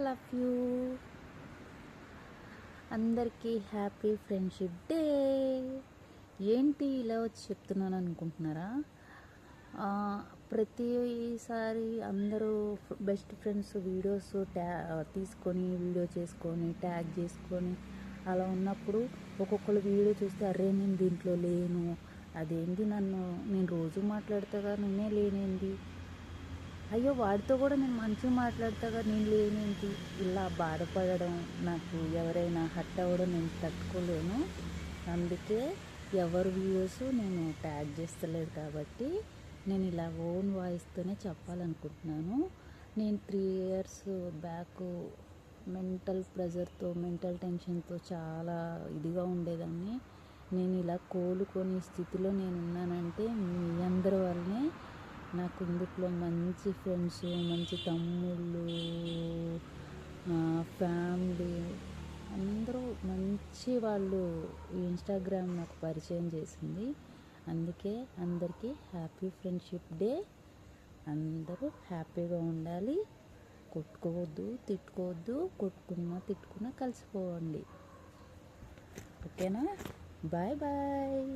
Love you. అందరికీ happy friendship day. ఏంటి ఇలా వచ్చి చెప్తున్నాను అనుకుంటున్నారా? ప్రతిసారి అందరూ బెస్ట్ ఫ్రెండ్స్ వీడియోస్ తీసుకొని వీడియో చేసుకొని ట్యాగ్ చేసుకొని అలా ఉన్నప్పుడు ఒక్కొక్కరు వీడియో చూస్తే అరే నేను దీంట్లో లేను, అదేంటి నేను రోజు మాట్లాడతాగా నేనే లేనేంది, అయ్యో వాడితో కూడా నేను మంచిగా మాట్లాడతాగా నేను లేనేంటి, ఇలా బాధపడడం నాకు ఎవరైనా హర్ట్ అవ్వడం నేను తట్టుకోలేను. అందుకే ఎవరి వీడియోస్ నేను ట్యాగ్ చేస్తలేదు కాబట్టి నేను ఇలా ఓన్ వాయిస్తోనే చెప్పాలనుకుంటున్నాను. నేను 3 years బ్యాక్ మెంటల్ ప్రెజర్తో మెంటల్ టెన్షన్తో చాలా ఇదిగా ఉండేదాన్ని. నేను ఇలా కోలుకొని స్థితిలో నేను ఉన్నానంటే మీ అందరి వల్లనే. నాకు ఇందులో మంచి ఫ్రెండ్స్, మంచి తమ్ముళ్ళు, ఫ్యామిలీ అందరూ మంచి వాళ్ళు ఇన్స్టాగ్రామ్ నాకు పరిచయం చేసింది. అందుకే అందరికీ హ్యాపీ ఫ్రెండ్షిప్ డే. అందరూ హ్యాపీగా ఉండాలి, కొట్టుకోవద్దు, తిట్టుకోవద్దు, కొట్టుకున్నా తిట్టుకున్నా కలిసిపోవండి. ఓకేనా? Bye bye.